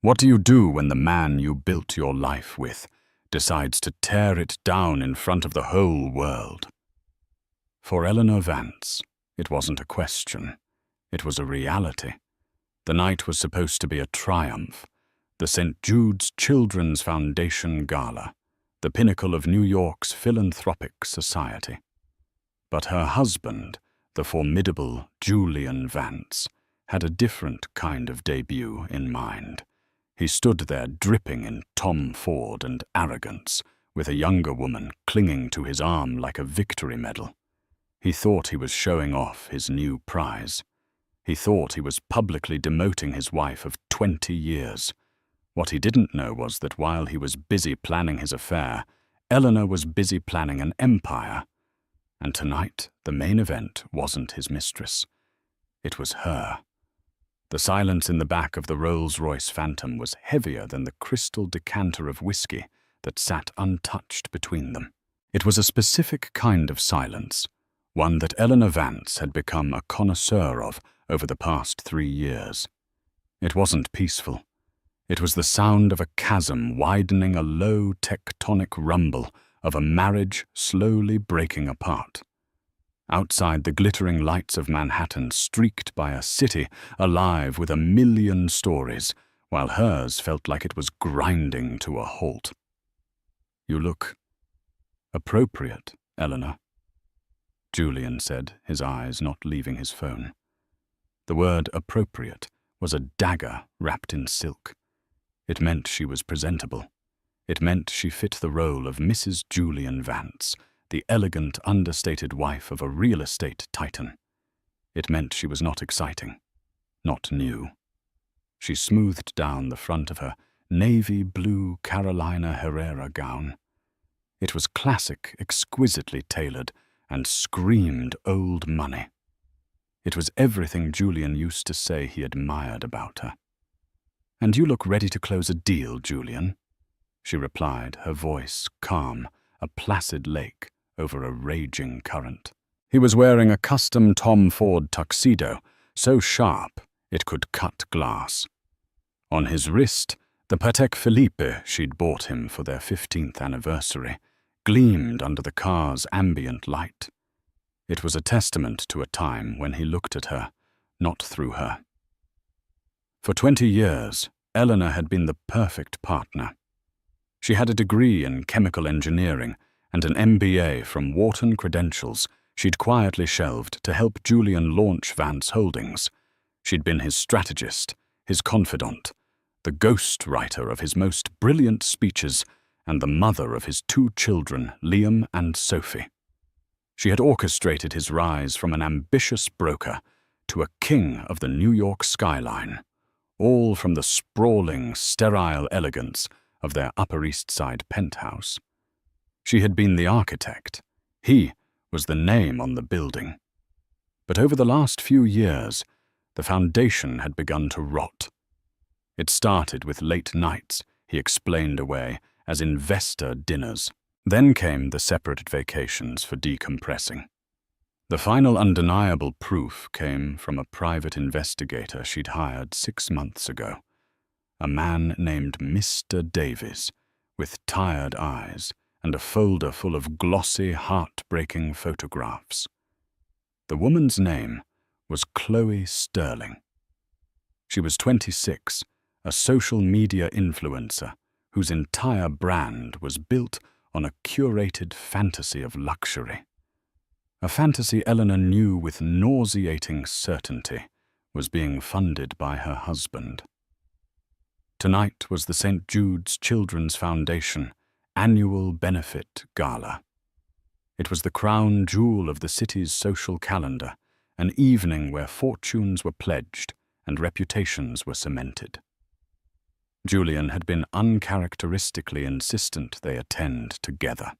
What do you do when the man you built your life with decides to tear it down in front of the whole world? For Eleanor Vance, it wasn't a question. It was a reality. The night was supposed to be a triumph. The St. Jude's Children's Foundation Gala, the pinnacle of New York's philanthropic society. But her husband, the formidable Julian Vance, had a different kind of debut in mind. He stood there dripping in Tom Ford and arrogance, with a younger woman clinging to his arm like a victory medal. He thought he was showing off his new prize. He thought he was publicly demoting his wife of 20 years. What he didn't know was that while he was busy planning his affair, Eleanor was busy planning an empire. And tonight, the main event wasn't his mistress. It was her. The silence in the back of the Rolls-Royce Phantom was heavier than the crystal decanter of whiskey that sat untouched between them. It was a specific kind of silence, one that Eleanor Vance had become a connoisseur of over the past 3 years. It wasn't peaceful. It was the sound of a chasm widening, a low tectonic rumble of a marriage slowly breaking apart. Outside, the glittering lights of Manhattan streaked by a city alive with 1,000,000 stories, while hers felt like it was grinding to a halt. "You look appropriate, Eleanor," Julian said, his eyes not leaving his phone. The word appropriate was a dagger wrapped in silk. It meant she was presentable. It meant she fit the role of Mrs. Julian Vance, the elegant, understated wife of a real estate titan. It meant she was not exciting, not new. She smoothed down the front of her navy blue Carolina Herrera gown. It was classic, exquisitely tailored, and screamed old money. It was everything Julian used to say he admired about her. "And you look ready to close a deal, Julian," she replied, her voice calm, a placid lake over a raging current. He was wearing a custom Tom Ford tuxedo, so sharp it could cut glass. On his wrist, the Patek Philippe she'd bought him for their 15th anniversary gleamed under the car's ambient light. It was a testament to a time when he looked at her, not through her. For 20 years, Eleanor had been the perfect partner. She had a degree in chemical engineering and an MBA from Wharton credentials she'd quietly shelved to help Julian launch Vance Holdings. She'd been his strategist, his confidant, the ghost writer of his most brilliant speeches, and the mother of his 2 children, Liam and Sophie. She had orchestrated his rise from an ambitious broker to a king of the New York skyline, all from the sprawling, sterile elegance of their Upper East Side penthouse. She had been the architect. He was the name on the building. But over the last few years, the foundation had begun to rot. It started with late nights, he explained away, as investor dinners. Then came the separate vacations for decompressing. The final undeniable proof came from a private investigator she'd hired 6 months ago, a man named Mr. Davies, with tired eyes and a folder full of glossy, heart-breaking photographs. The woman's name was Chloe Sterling. She was 26, a social media influencer whose entire brand was built on a curated fantasy of luxury. A fantasy Eleanor knew with nauseating certainty was being funded by her husband. Tonight was the St. Jude's Children's Foundation annual benefit gala. It was the crown jewel of the city's social calendar, an evening where fortunes were pledged and reputations were cemented. Julian had been uncharacteristically insistent they attend together.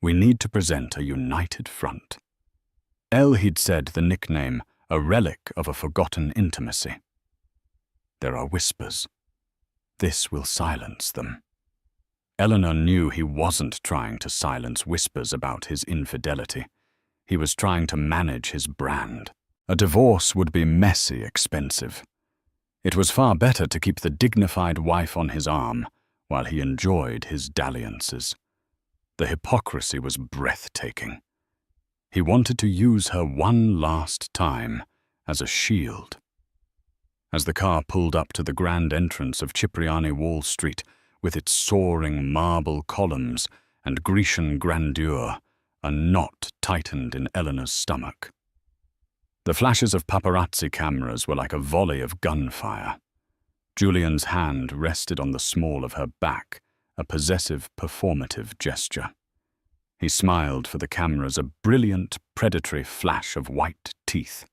"We need to present a united front." He'd said the nickname, a relic of a forgotten intimacy. "There are whispers. This will silence them." Eleanor knew he wasn't trying to silence whispers about his infidelity. He was trying to manage his brand. A divorce would be messy expensive. It was far better to keep the dignified wife on his arm while he enjoyed his dalliances. The hypocrisy was breathtaking. He wanted to use her one last time as a shield. As the car pulled up to the grand entrance of Cipriani Wall Street, with its soaring marble columns and Grecian grandeur, a knot tightened in Eleanor's stomach. The flashes of paparazzi cameras were like a volley of gunfire. Julian's hand rested on the small of her back, a possessive, performative gesture. He smiled for the cameras, a brilliant, predatory flash of white teeth.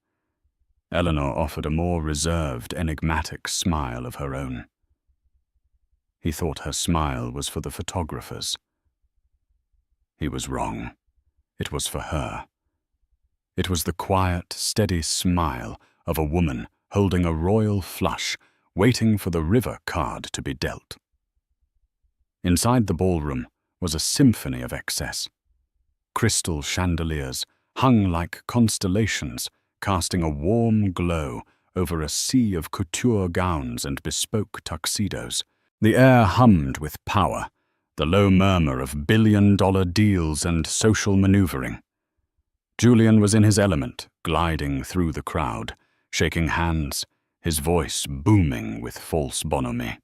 Eleanor offered a more reserved, enigmatic smile of her own. He thought her smile was for the photographers. He was wrong. It was for her. It was the quiet, steady smile of a woman holding a royal flush, waiting for the river card to be dealt. Inside the ballroom was a symphony of excess. Crystal chandeliers hung like constellations, casting a warm glow over a sea of couture gowns and bespoke tuxedos. The air hummed with power, the low murmur of billion-dollar deals and social maneuvering. Julian was in his element, gliding through the crowd, shaking hands, his voice booming with false bonhomie.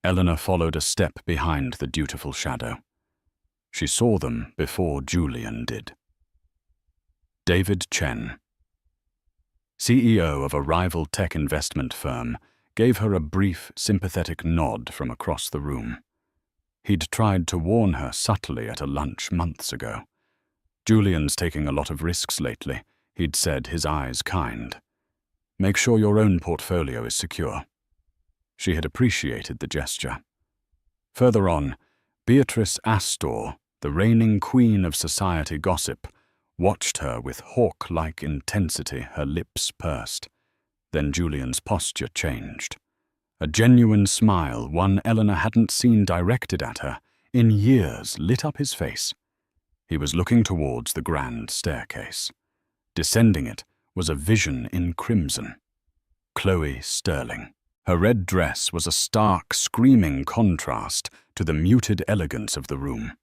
Eleanor followed a step behind the dutiful shadow. She saw them before Julian did. David Chen, CEO of a rival tech investment firm, gave her a brief, sympathetic nod from across the room. He'd tried to warn her subtly at a lunch months ago. Julian's taking a lot of risks lately, he'd said, his eyes kind. Make sure your own portfolio is secure. She had appreciated the gesture. Further on, Beatrice Astor, the reigning queen of society gossip, watched her with hawk-like intensity, her lips pursed. Then Julian's posture changed. A genuine smile, one Eleanor hadn't seen directed at her in years, lit up his face. He was looking towards the grand staircase. Descending it was a vision in crimson. Chloe Sterling. Her red dress was a stark, screaming contrast to the muted elegance of the room.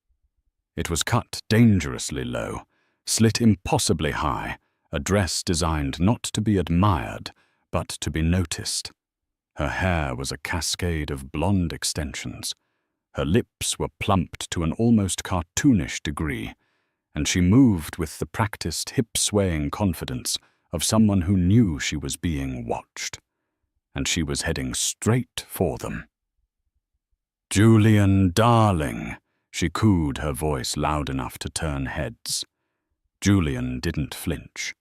It was cut dangerously low, slit impossibly high, a dress designed not to be admired, but to be noticed. Her hair was a cascade of blonde extensions. Her lips were plumped to an almost cartoonish degree, and she moved with the practiced, hip-swaying confidence of someone who knew she was being watched. And she was heading straight for them. "Julian, darling," she cooed, her voice loud enough to turn heads. Julian didn't flinch.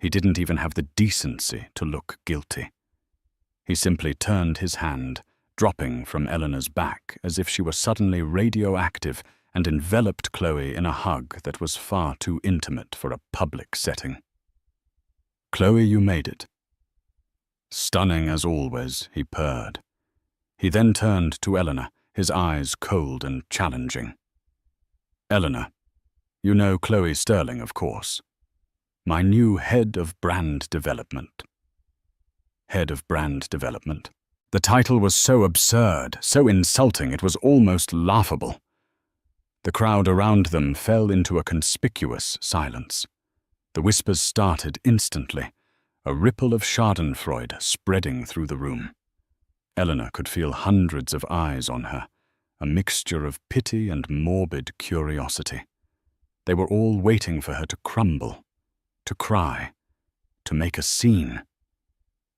He didn't even have the decency to look guilty. He simply turned his hand, dropping from Eleanor's back as if she were suddenly radioactive, and enveloped Chloe in a hug that was far too intimate for a public setting. "Chloe, you made it." "Stunning as always," he purred. He then turned to Eleanor, his eyes cold and challenging. "Eleanor, you know Chloe Sterling, of course. My new head of brand development." Head of brand development. The title was so absurd, so insulting, it was almost laughable. The crowd around them fell into a conspicuous silence. The whispers started instantly, a ripple of schadenfreude spreading through the room. Eleanor could feel hundreds of eyes on her, a mixture of pity and morbid curiosity. They were all waiting for her to crumble, to cry, to make a scene.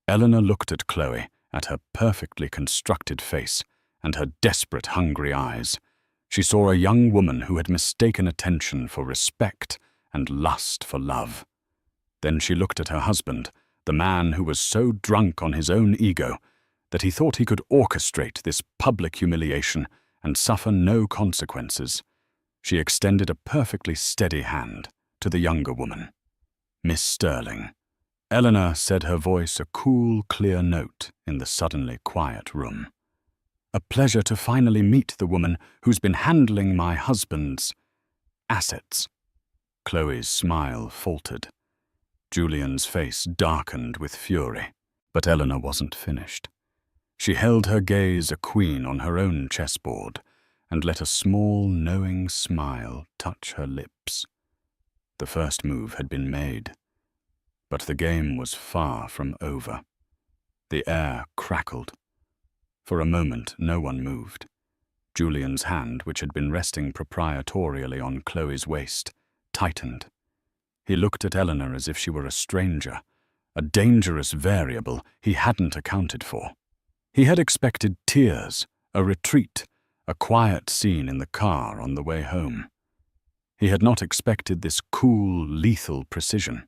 Eleanor looked at Chloe, at her perfectly constructed face and her desperate, hungry eyes. She saw a young woman who had mistaken attention for respect and lust for love. Then she looked at her husband, the man who was so drunk on his own ego that he thought he could orchestrate this public humiliation and suffer no consequences. She extended a perfectly steady hand to the younger woman. "Miss Sterling." Eleanor said, her voice a cool, clear note in the suddenly quiet room. "A pleasure to finally meet the woman who's been handling my husband's assets." Chloe's smile faltered. Julian's face darkened with fury. But Eleanor wasn't finished. She held her gaze a queen on her own chessboard and let a small, knowing smile touch her lips. The first move had been made, but the game was far from over. The air crackled. For a moment, no one moved. Julian's hand, which had been resting proprietorially on Chloe's waist, tightened. He looked at Eleanor as if she were a stranger, a dangerous variable he hadn't accounted for. He had expected tears, a retreat, a quiet scene in the car on the way home. He had not expected this cool, lethal precision.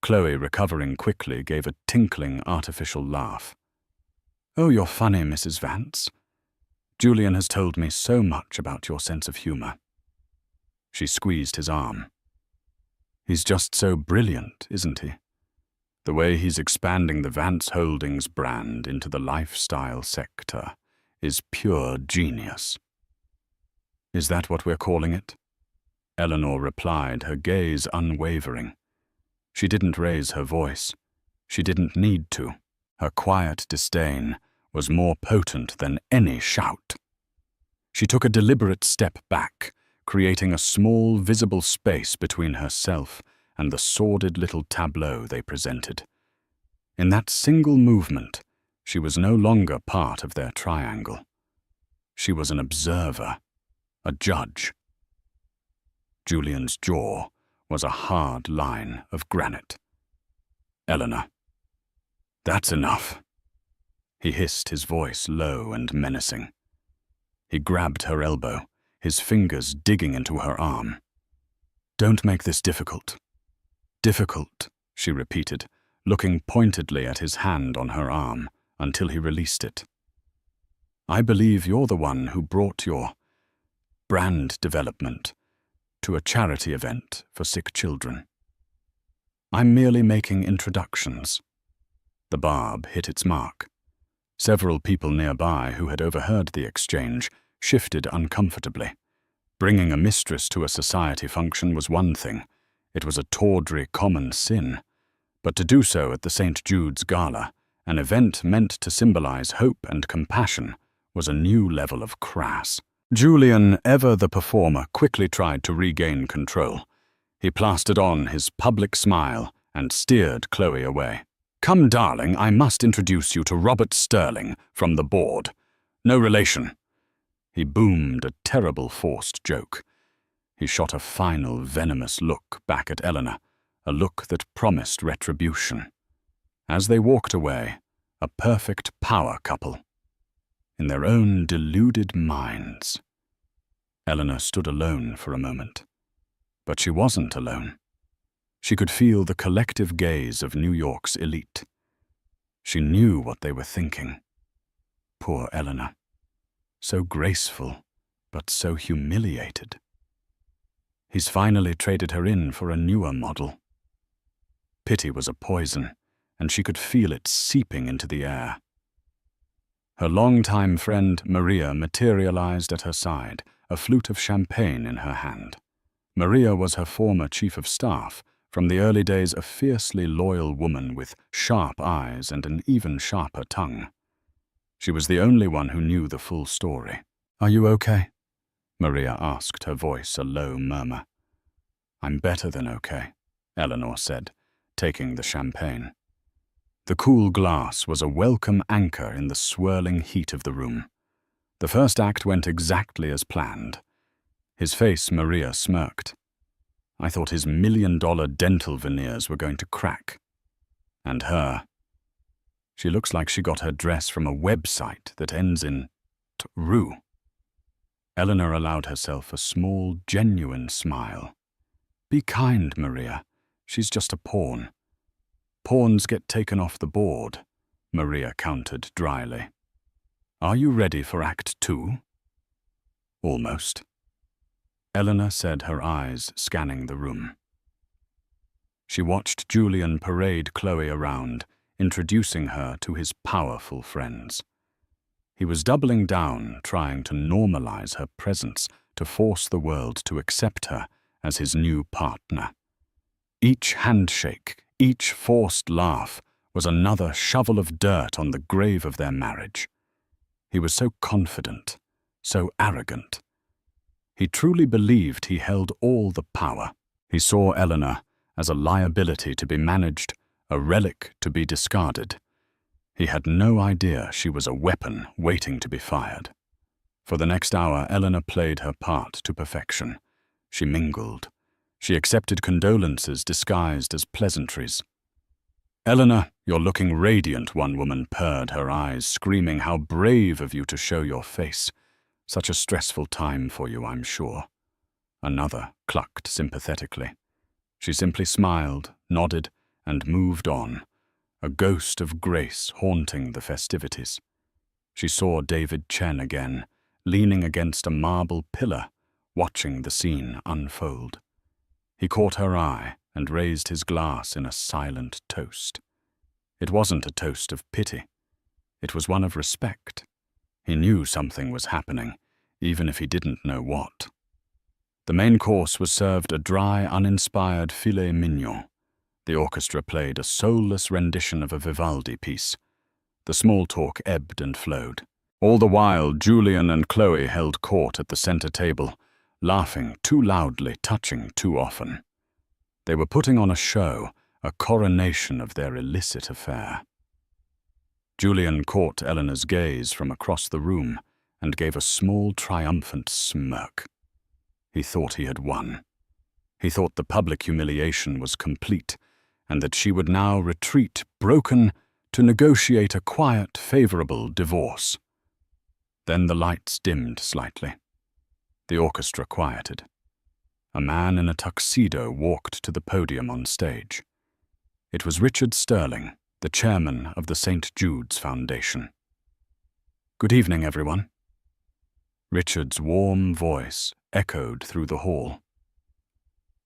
Chloe, recovering quickly, gave a tinkling, artificial laugh. "Oh, you're funny, Mrs. Vance. Julian has told me so much about your sense of humor." She squeezed his arm. "He's just so brilliant, isn't he? The way he's expanding the Vance Holdings brand into the lifestyle sector is pure genius." "Is that what we're calling it?" Eleanor replied, her gaze unwavering. She didn't raise her voice. She didn't need to. Her quiet disdain was more potent than any shout. She took a deliberate step back, creating a small, visible space between herself and the sordid little tableau they presented. In that single movement, she was no longer part of their triangle. She was an observer, a judge. Julian's jaw was a hard line of granite. "Eleanor, that's enough." He hissed, his voice low and menacing. He grabbed her elbow, his fingers digging into her arm. "Don't make this difficult." "Difficult," she repeated, looking pointedly at his hand on her arm until he released it. "I believe you're the one who brought your brand development to a charity event for sick children. I'm merely making introductions." The barb hit its mark. Several people nearby who had overheard the exchange shifted uncomfortably. Bringing a mistress to a society function was one thing. It was a tawdry common sin. But to do so at the St. Jude's Gala, an event meant to symbolize hope and compassion, was a new level of crass. Julian, ever the performer, quickly tried to regain control. He plastered on his public smile and steered Chloe away. "Come, darling, I must introduce you to Robert Sterling from the board. No relation." He boomed a terrible forced joke. He shot a final venomous look back at Eleanor, a look that promised retribution. As they walked away, a perfect power couple. In their own deluded minds. Eleanor stood alone for a moment. But she wasn't alone. She could feel the collective gaze of New York's elite. She knew what they were thinking. Poor Eleanor. So graceful, but so humiliated. He's finally traded her in for a newer model. Pity was a poison, and she could feel it seeping into the air. Her longtime friend Maria materialized at her side, a flute of champagne in her hand. Maria was her former chief of staff, from the early days a fiercely loyal woman with sharp eyes and an even sharper tongue. She was the only one who knew the full story. "Are you okay?" Maria asked, her voice a low murmur. "I'm better than okay," Eleanor said, taking the champagne. The cool glass was a welcome anchor in the swirling heat of the room. The first act went exactly as planned. His face, Maria smirked. "I thought his $1,000,000 dental veneers were going to crack." And her. She looks like she got her dress from a website that ends in ru. Eleanor allowed herself a small, genuine smile. "Be kind, Maria. She's just a pawn." "Pawns get taken off the board," Maria countered dryly. "Are you ready for Act 2? "Almost," Eleanor said, her eyes scanning the room. She watched Julian parade Chloe around, introducing her to his powerful friends. He was doubling down, trying to normalize her presence, to force the world to accept her as his new partner. Each handshake, each forced laugh was another shovel of dirt on the grave of their marriage. He was so confident, so arrogant. He truly believed he held all the power. He saw Eleanor as a liability to be managed, a relic to be discarded. He had no idea she was a weapon waiting to be fired. For the next hour, Eleanor played her part to perfection. She mingled. She accepted condolences disguised as pleasantries. "Eleanor, you're looking radiant," one woman purred her eyes, screaming, "How brave of you to show your face. Such a stressful time for you, I'm sure." Another clucked sympathetically. She simply smiled, nodded, and moved on, a ghost of grace haunting the festivities. She saw David Chen again, leaning against a marble pillar, watching the scene unfold. He caught her eye and raised his glass in a silent toast. It wasn't a toast of pity. It was one of respect. He knew something was happening, even if he didn't know what. The main course was served a dry, uninspired filet mignon. The orchestra played a soulless rendition of a Vivaldi piece. The small talk ebbed and flowed. All the while, Julian and Chloe held court at the center table, laughing too loudly, touching too often. They were putting on a show, a coronation of their illicit affair. Julian caught Eleanor's gaze from across the room and gave a small, triumphant smirk. He thought he had won. He thought the public humiliation was complete, and that she would now retreat, broken, to negotiate a quiet, favorable divorce. Then the lights dimmed slightly. The orchestra quieted. A man in a tuxedo walked to the podium on stage. It was Richard Sterling, the chairman of the St. Jude's Foundation. "Good evening, everyone." Richard's warm voice echoed through the hall.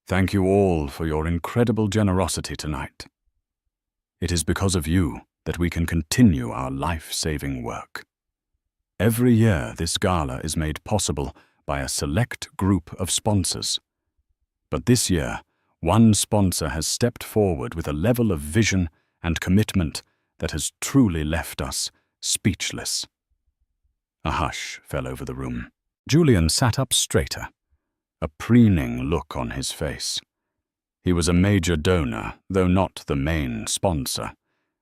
"Thank you all for your incredible generosity tonight. It is because of you that we can continue our life-saving work. Every year, this gala is made possible by a select group of sponsors. But this year, one sponsor has stepped forward with a level of vision and commitment that has truly left us speechless." A hush fell over the room. Julian sat up straighter, a preening look on his face. He was a major donor, though not the main sponsor.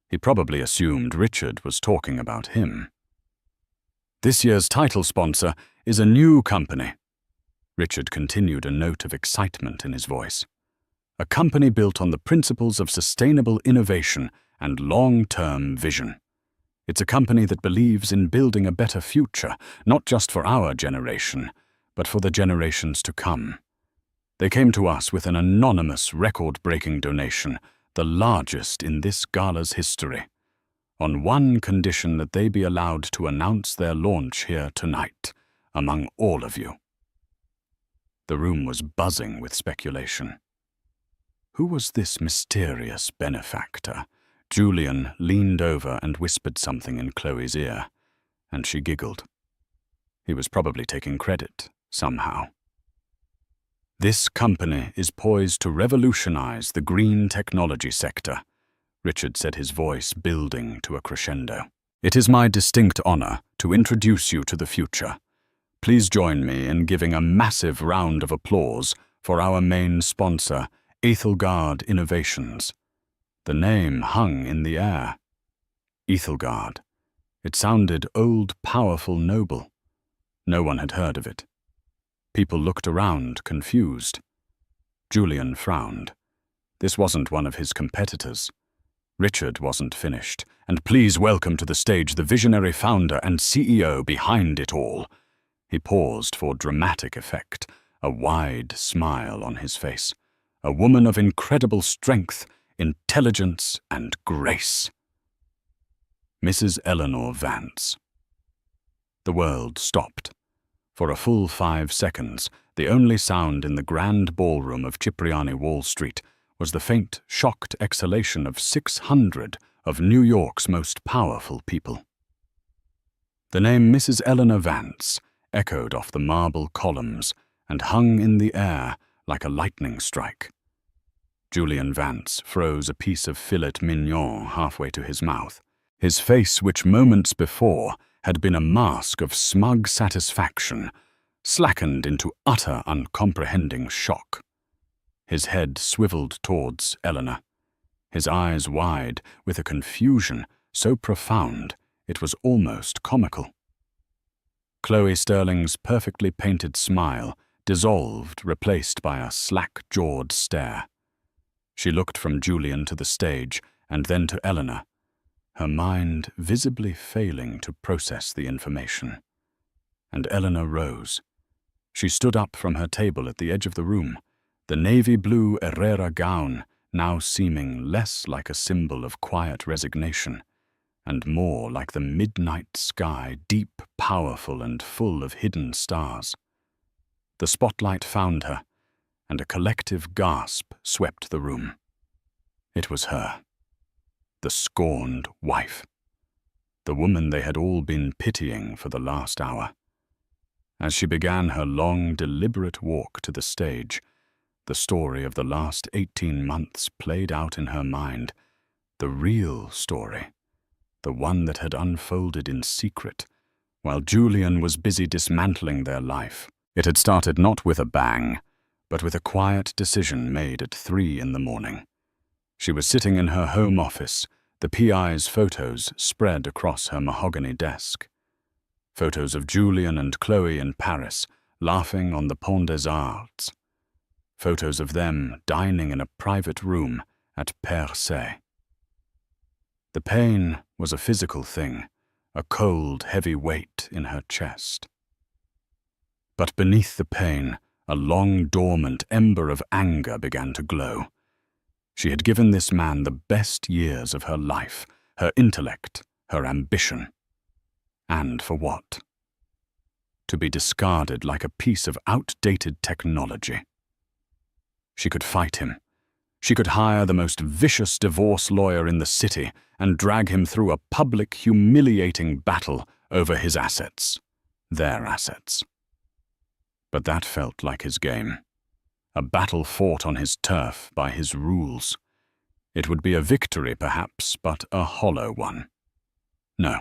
He probably assumed Richard was talking about him. "This year's title sponsor is a new company." Richard continued, a note of excitement in his voice. "A company built on the principles of sustainable innovation and long-term vision. It's a company that believes in building a better future, not just for our generation, but for the generations to come. They came to us with an anonymous, record-breaking donation, the largest in this gala's history, on one condition: that they be allowed to announce their launch here tonight, among all of you." The room was buzzing with speculation. Who was this mysterious benefactor? Julian leaned over and whispered something in Chloe's ear, and she giggled. He was probably taking credit, somehow. "This company is poised to revolutionize the green technology sector," Richard said, his voice building to a crescendo. "It is my distinct honor to introduce you to the future. Please join me in giving a massive round of applause for our main sponsor, Ethelgard Innovations." The name hung in the air. Ethelgard. It sounded old, powerful, noble. No one had heard of it. People looked around, confused. Julian frowned. This wasn't one of his competitors. Richard wasn't finished. "And please welcome to the stage the visionary founder and CEO behind it all." He paused for dramatic effect, a wide smile on his face. "A woman of incredible strength, intelligence, and grace. Mrs. Eleanor Vance." The world stopped. For a full 5 seconds, the only sound in the grand ballroom of Cipriani Wall Street was the faint, shocked exhalation of 600 of New York's most powerful people. The name Mrs. Eleanor Vance echoed off the marble columns and hung in the air like a lightning strike. Julian Vance froze a piece of filet mignon halfway to his mouth. His face, which moments before had been a mask of smug satisfaction, slackened into utter uncomprehending shock. His head swiveled towards Eleanor, his eyes wide with a confusion so profound it was almost comical. Chloe Sterling's perfectly painted smile dissolved, replaced by a slack-jawed stare. She looked from Julian to the stage and then to Eleanor, her mind visibly failing to process the information. And Eleanor rose. She stood up from her table at the edge of the room, the navy-blue Herrera gown now seeming less like a symbol of quiet resignation and more like the midnight sky, deep, powerful, and full of hidden stars. The spotlight found her, and a collective gasp swept the room. It was her, the scorned wife, the woman they had all been pitying for the last hour. As she began her long, deliberate walk to the stage, the story of the last 18 months played out in her mind, the real story, the one that had unfolded in secret, while Julian was busy dismantling their life. It had started not with a bang, but with a quiet decision made at 3 in the morning. She was sitting in her home office, the PI's photos spread across her mahogany desk. Photos of Julian and Chloe in Paris, laughing on the Pont des Arts. Photos of them dining in a private room at Per Se. The pain was a physical thing, a cold, heavy weight in her chest. But beneath the pain, a long dormant ember of anger began to glow. She had given this man the best years of her life, her intellect, her ambition. And for what? To be discarded like a piece of outdated technology. She could fight him. She could hire the most vicious divorce lawyer in the city and drag him through a public, humiliating battle over his assets, their assets. But that felt like his game, a battle fought on his turf by his rules. It would be a victory, perhaps, but a hollow one. No,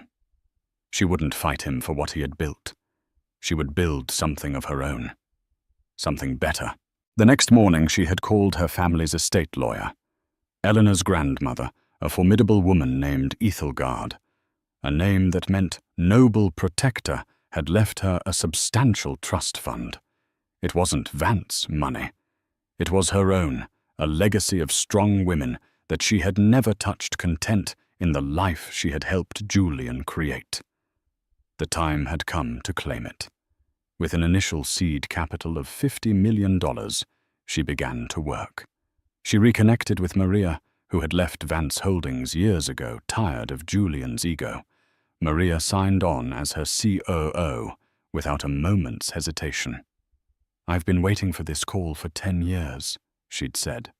she wouldn't fight him for what he had built. She would build something of her own, something better. The next morning she had called her family's estate lawyer, Eleanor's grandmother, a formidable woman named Ethelgard. A name that meant noble protector had left her a substantial trust fund. It wasn't Vance money. It was her own, a legacy of strong women that she had never touched content in the life she had helped Julian create. The time had come to claim it. With an initial seed capital of $50 million, she began to work. She reconnected with Maria, who had left Vance Holdings years ago, tired of Julian's ego. Maria signed on as her COO without a moment's hesitation. "I've been waiting for this call for 10 years, she'd said.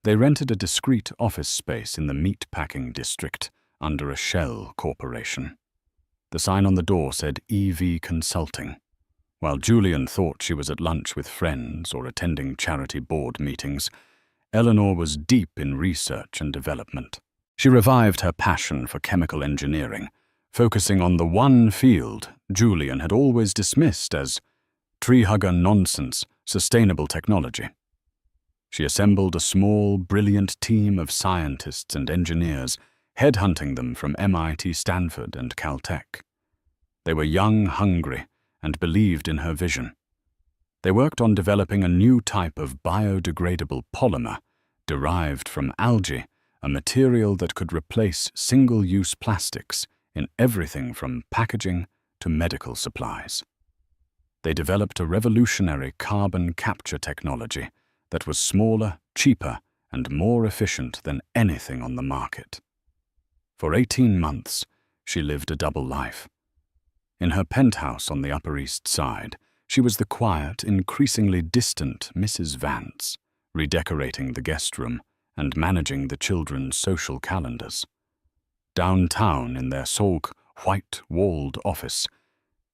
They rented a discreet office space in the meat-packing district under a shell corporation. The sign on the door said EV Consulting. While Julian thought she was at lunch with friends or attending charity board meetings, Eleanor was deep in research and development. She revived her passion for chemical engineering, focusing on the one field Julian had always dismissed as tree-hugger nonsense, sustainable technology. She assembled a small, brilliant team of scientists and engineers, headhunting them from MIT, Stanford, and Caltech. They were young, hungry, and believed in her vision. They worked on developing a new type of biodegradable polymer derived from algae, a material that could replace single-use plastics in everything from packaging to medical supplies. They developed a revolutionary carbon capture technology that was smaller, cheaper, and more efficient than anything on the market. For 18 months, she lived a double life. In her penthouse on the Upper East Side, she was the quiet, increasingly distant Mrs. Vance, redecorating the guest room and managing the children's social calendars. Downtown in their sulk, white-walled office,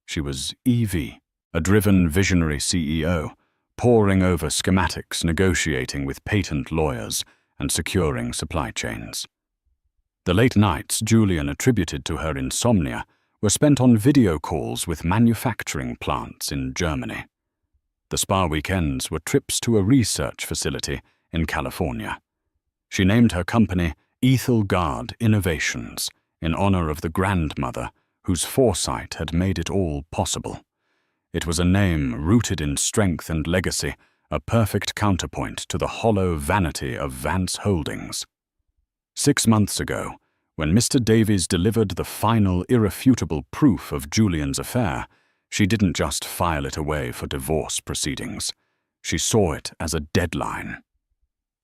she was Evie, a driven, visionary CEO, poring over schematics, negotiating with patent lawyers, and securing supply chains. The late nights Julian attributed to her insomnia were spent on video calls with manufacturing plants in Germany. The spa weekends were trips to a research facility in California. She named her company Ethelgard Innovations in honor of the grandmother whose foresight had made it all possible. It was a name rooted in strength and legacy, a perfect counterpoint to the hollow vanity of Vance Holdings. 6 months ago, when Mr. Davies delivered the final irrefutable proof of Julian's affair, she didn't just file it away for divorce proceedings. She saw it as a deadline.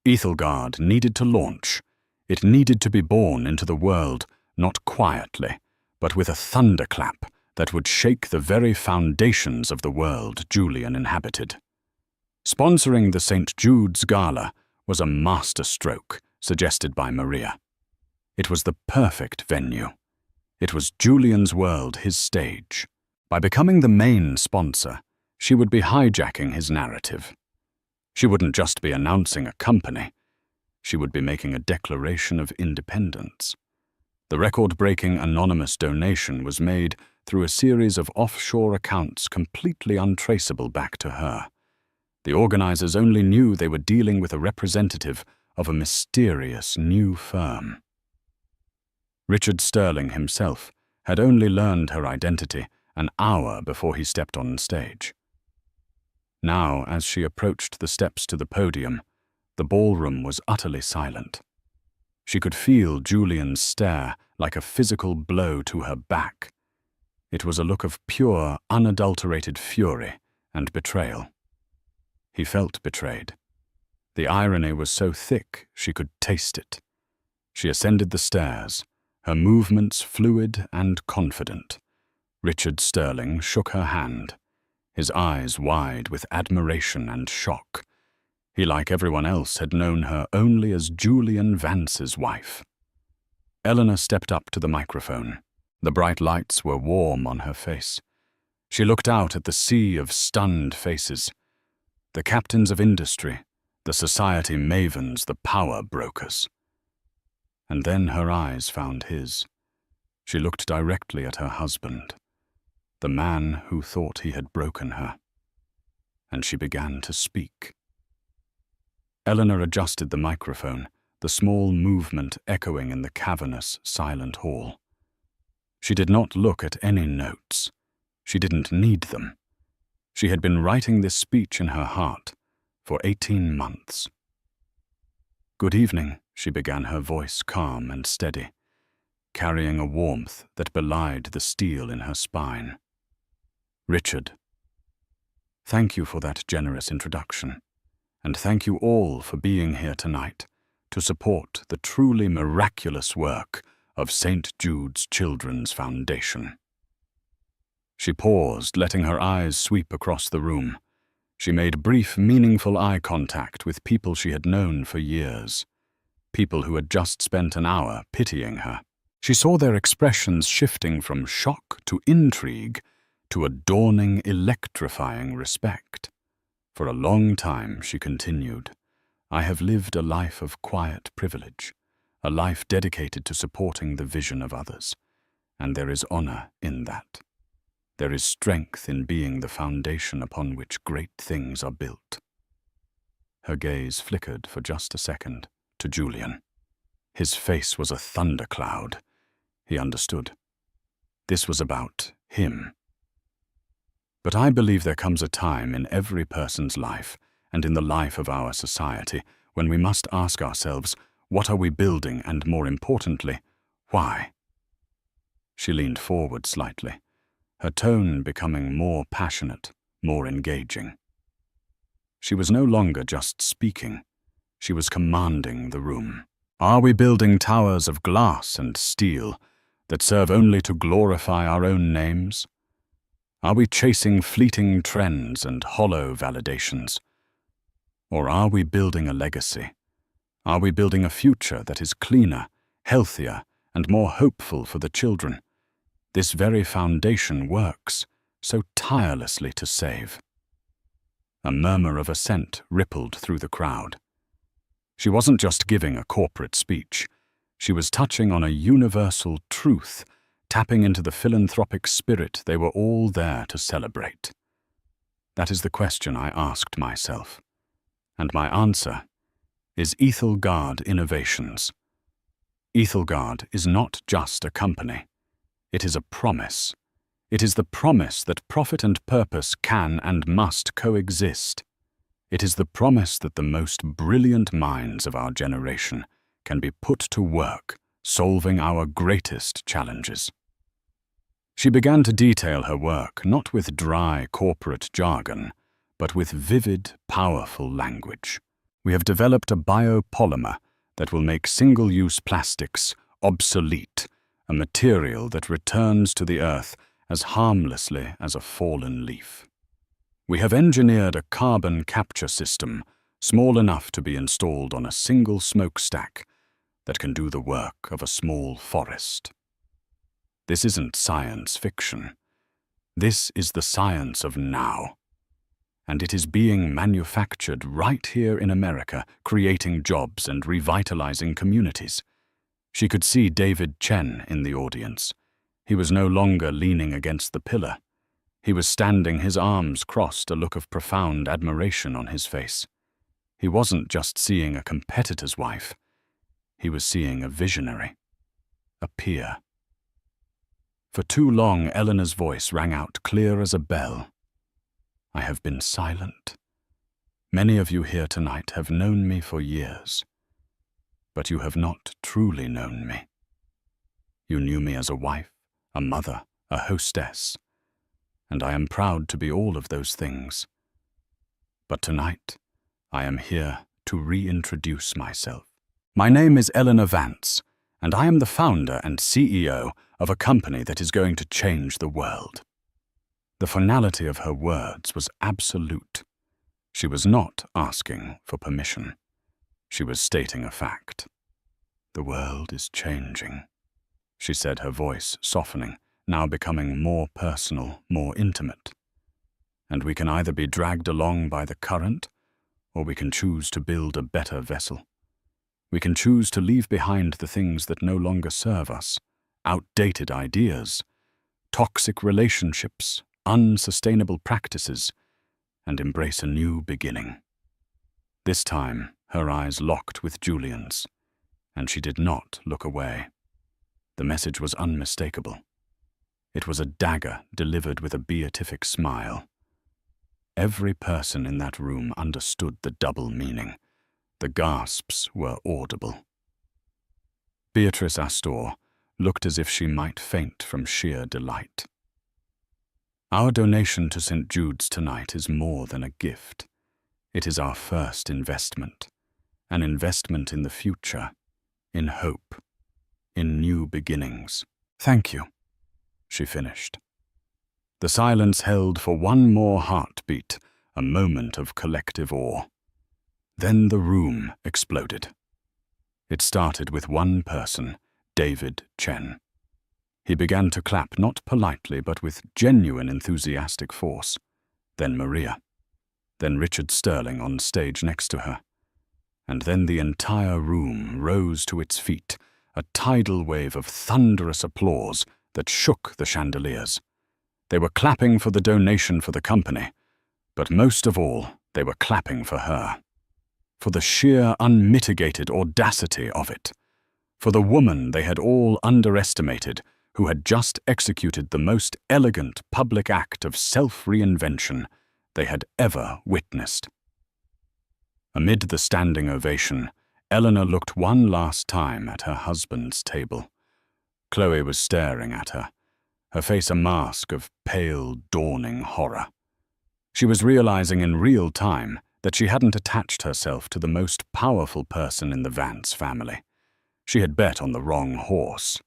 Ethelgard needed to launch. It needed to be born into the world, not quietly, but with a thunderclap that would shake the very foundations of the world Julian inhabited. Sponsoring the St. Jude's Gala was a masterstroke suggested by Maria. It was the perfect venue. It was Julian's world, his stage. By becoming the main sponsor, she would be hijacking his narrative. She wouldn't just be announcing a company. She would be making a declaration of independence. The record-breaking anonymous donation was made through a series of offshore accounts completely untraceable back to her. The organizers only knew they were dealing with a representative of a mysterious new firm. Richard Sterling himself had only learned her identity an hour before he stepped on stage. Now, as she approached the steps to the podium, the ballroom was utterly silent. She could feel Julian's stare like a physical blow to her back. It was a look of pure, unadulterated fury and betrayal. He felt betrayed. The irony was so thick she could taste it. She ascended the stairs, her movements fluid and confident. Richard Sterling shook her hand, his eyes wide with admiration and shock. He, like everyone else, had known her only as Julian Vance's wife. Eleanor stepped up to the microphone. The bright lights were warm on her face. She looked out at the sea of stunned faces. The captains of industry, the society mavens, the power brokers. And then her eyes found his. She looked directly at her husband, the man who thought he had broken her. And she began to speak. Eleanor adjusted the microphone, the small movement echoing in the cavernous, silent hall. She did not look at any notes. She didn't need them. She had been writing this speech in her heart for 18 months. "Good evening," she began, her voice calm and steady, carrying a warmth that belied the steel in her spine. "Richard, thank you for that generous introduction, and thank you all for being here tonight to support the truly miraculous work of St. Jude's Children's Foundation." She paused, letting her eyes sweep across the room. She made brief, meaningful eye contact with people she had known for years, people who had just spent an hour pitying her. She saw their expressions shifting from shock to intrigue to a dawning, electrifying respect. For a long time, she continued, "I have lived a life of quiet privilege, a life dedicated to supporting the vision of others, and there is honor in that. There is strength in being the foundation upon which great things are built." Her gaze flickered for just a second to Julian. His face was a thundercloud. He understood. This was about him. "But I believe there comes a time in every person's life, and in the life of our society, when we must ask ourselves, what are we building, and more importantly, why?" She leaned forward slightly, her tone becoming more passionate, more engaging. She was no longer just speaking. She was commanding the room. Are we building towers of glass and steel that serve only to glorify our own names? Are we chasing fleeting trends and hollow validations? Or are we building a legacy? Are we building a future that is cleaner, healthier, and more hopeful for the children? This very foundation works so tirelessly to save. A murmur of assent rippled through the crowd. She wasn't just giving a corporate speech. She was touching on a universal truth, tapping into the philanthropic spirit they were all there to celebrate. That is the question I asked myself. And my answer is Ethelgard Innovations. Ethelgard is not just a company. It is a promise. It is the promise that profit and purpose can and must coexist. It is the promise that the most brilliant minds of our generation can be put to work solving our greatest challenges. She began to detail her work not with dry corporate jargon, but with vivid, powerful language. We have developed a biopolymer that will make single-use plastics obsolete, a material that returns to the earth as harmlessly as a fallen leaf. We have engineered a carbon capture system small enough to be installed on a single smokestack that can do the work of a small forest. This isn't science fiction. This is the science of now. And it is being manufactured right here in America, creating jobs and revitalizing communities. She could see David Chen in the audience. He was no longer leaning against the pillar. He was standing, his arms crossed, a look of profound admiration on his face. He wasn't just seeing a competitor's wife. He was seeing a visionary, a peer. For too long, Eleanor's voice rang out clear as a bell. I have been silent. Many of you here tonight have known me for years, but you have not truly known me. You knew me as a wife, a mother, a hostess, and I am proud to be all of those things. But tonight, I am here to reintroduce myself. My name is Eleanor Vance, and I am the founder and CEO of a company that is going to change the world. The finality of her words was absolute. She was not asking for permission. She was stating a fact. The world is changing, she said, her voice softening, now becoming more personal, more intimate. And we can either be dragged along by the current, or we can choose to build a better vessel. We can choose to leave behind the things that no longer serve us, outdated ideas, toxic relationships, unsustainable practices, and embrace a new beginning. This time, her eyes locked with Julian's, and she did not look away. The message was unmistakable. It was a dagger delivered with a beatific smile. Every person in that room understood the double meaning. The gasps were audible. Beatrice Astor looked as if she might faint from sheer delight. Our donation to St. Jude's tonight is more than a gift. It is our first investment, an investment in the future, in hope, in new beginnings. Thank you, she finished. The silence held for one more heartbeat, a moment of collective awe. Then the room exploded. It started with one person, David Chen. He began to clap not politely but with genuine enthusiastic force. Then Maria. Then Richard Sterling on stage next to her. And then the entire room rose to its feet, a tidal wave of thunderous applause that shook the chandeliers. They were clapping for the donation for the company, but most of all, they were clapping for her. For the sheer unmitigated audacity of it. For the woman they had all underestimated, who had just executed the most elegant public act of self-reinvention they had ever witnessed. Amid the standing ovation, Eleanor looked one last time at her husband's table. Chloe was staring at her, her face a mask of pale, dawning horror. She was realizing in real time that she hadn't attached herself to the most powerful person in the Vance family. She had bet on the wrong horse.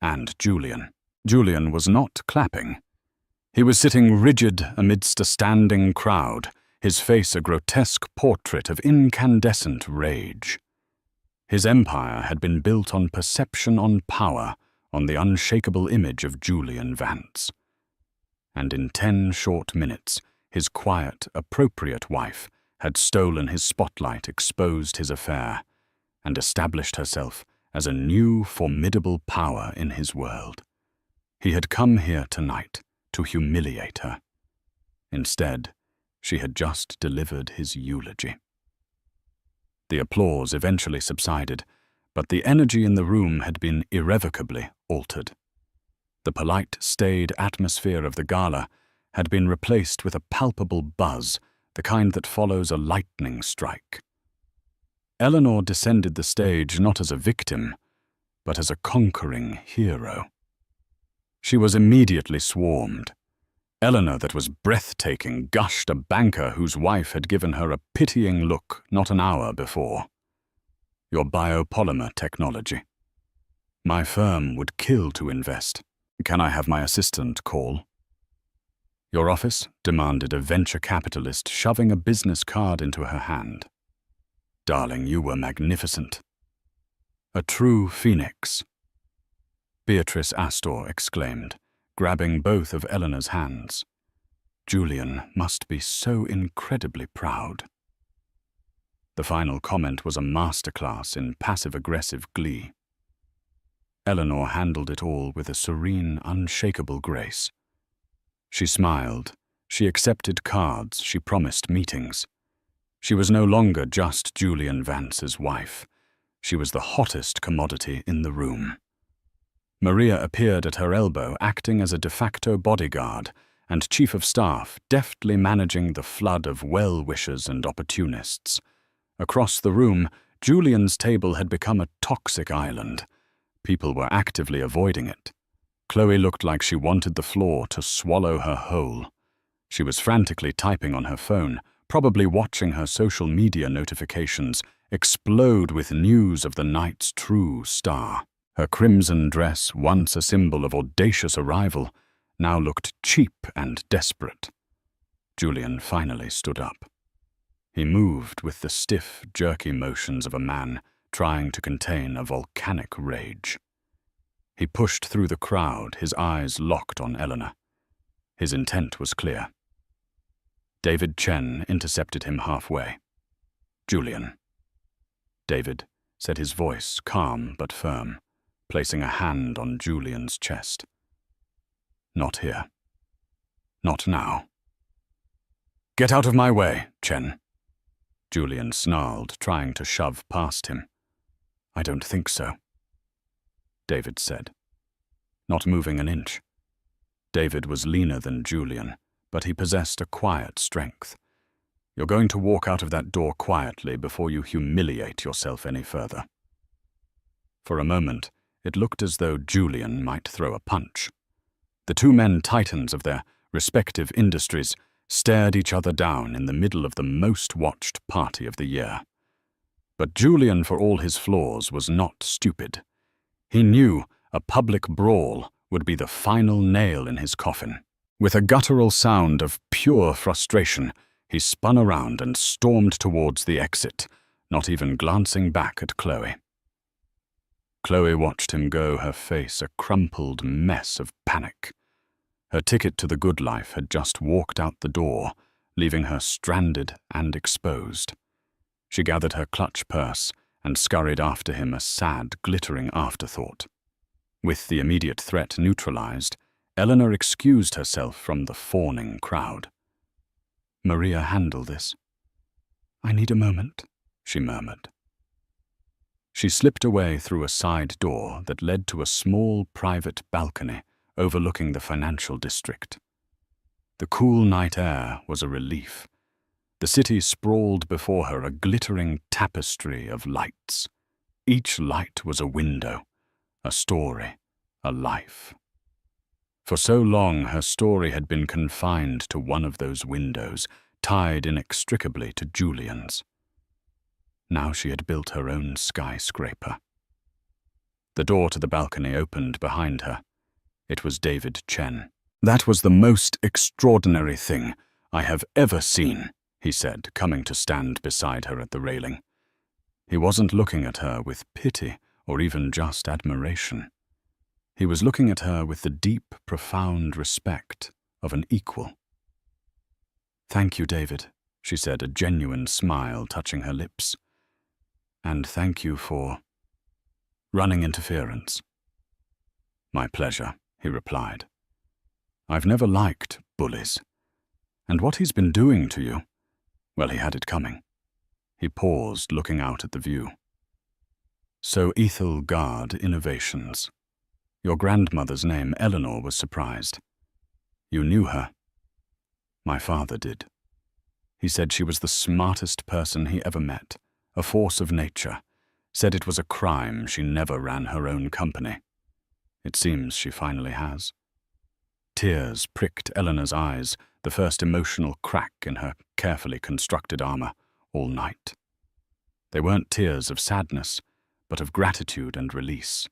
And Julian. Julian was not clapping. He was sitting rigid amidst a standing crowd, his face a grotesque portrait of incandescent rage. His empire had been built on perception, on power, on the unshakable image of Julian Vance. And in 10 short minutes, his quiet, appropriate wife, had stolen his spotlight, exposed his affair, and established herself as a new, formidable power in his world. He had come here tonight to humiliate her. Instead, she had just delivered his eulogy. The applause eventually subsided, but the energy in the room had been irrevocably altered. The polite, staid atmosphere of the gala had been replaced with a palpable buzz, the kind that follows a lightning strike. Eleanor descended the stage not as a victim, but as a conquering hero. She was immediately swarmed. Eleanor, that was breathtaking, gushed a banker whose wife had given her a pitying look not an hour before. Your biopolymer technology. My firm would kill to invest. Can I have my assistant call? Your office? Demanded a venture capitalist, shoving a business card into her hand. Darling, you were magnificent. A true phoenix. Beatrice Astor exclaimed, grabbing both of Eleanor's hands. Julian must be so incredibly proud. The final comment was a masterclass in passive-aggressive glee. Eleanor handled it all with a serene, unshakable grace. She smiled, she accepted cards, she promised meetings. She was no longer just Julian Vance's wife. She was the hottest commodity in the room. Maria appeared at her elbow, acting as a de facto bodyguard and chief of staff, deftly managing the flood of well-wishers and opportunists. Across the room, Julian's table had become a toxic island. People were actively avoiding it. Chloe looked like she wanted the floor to swallow her whole. She was frantically typing on her phone, probably watching her social media notifications explode with news of the night's true star. Her crimson dress, once a symbol of audacious arrival, now looked cheap and desperate. Julian finally stood up. He moved with the stiff, jerky motions of a man trying to contain a volcanic rage. He pushed through the crowd, his eyes locked on Eleanor. His intent was clear. David Chen intercepted him halfway. Julian. David said, his voice calm but firm, placing a hand on Julian's chest. Not here. Not now. Get out of my way, Chen. Julian snarled, trying to shove past him. I don't think so, David said, not moving an inch. David was leaner than Julian, but he possessed a quiet strength. You're going to walk out of that door quietly before you humiliate yourself any further. For a moment, it looked as though Julian might throw a punch. The two men titans of their respective industries stared each other down in the middle of the most watched party of the year. But Julian, for all his flaws, was not stupid. He knew a public brawl would be the final nail in his coffin. With a guttural sound of pure frustration, he spun around and stormed towards the exit, not even glancing back at Chloe. Chloe watched him go, her face a crumpled mess of panic. Her ticket to the good life had just walked out the door, leaving her stranded and exposed. She gathered her clutch purse and scurried after him, a sad, glittering afterthought. With the immediate threat neutralized, Eleanor excused herself from the fawning crowd. Maria, handle this. I need a moment, she murmured. She slipped away through a side door that led to a small private balcony overlooking the financial district. The cool night air was a relief. The city sprawled before her, a glittering tapestry of lights. Each light was a window, a story, a life. For so long, her story had been confined to one of those windows, tied inextricably to Julian's. Now she had built her own skyscraper. The door to the balcony opened behind her. It was David Chen. That was the most extraordinary thing I have ever seen, he said, coming to stand beside her at the railing. He wasn't looking at her with pity or even just admiration. He was looking at her with the deep, profound respect of an equal. "Thank you, David," she said, a genuine smile touching her lips. "And thank you for running interference." "My pleasure," he replied. "I've never liked bullies. And what he's been doing to you, well, he had it coming." He paused, looking out at the view. "So Ethel Gard Innovations. Your grandmother's name," Eleanor was surprised. "You knew her?" "My father did. He said she was the smartest person he ever met, a force of nature. Said it was a crime she never ran her own company. It seems she finally has." Tears pricked Eleanor's eyes, the first emotional crack in her carefully constructed armor all night. They weren't tears of sadness, but of gratitude and release.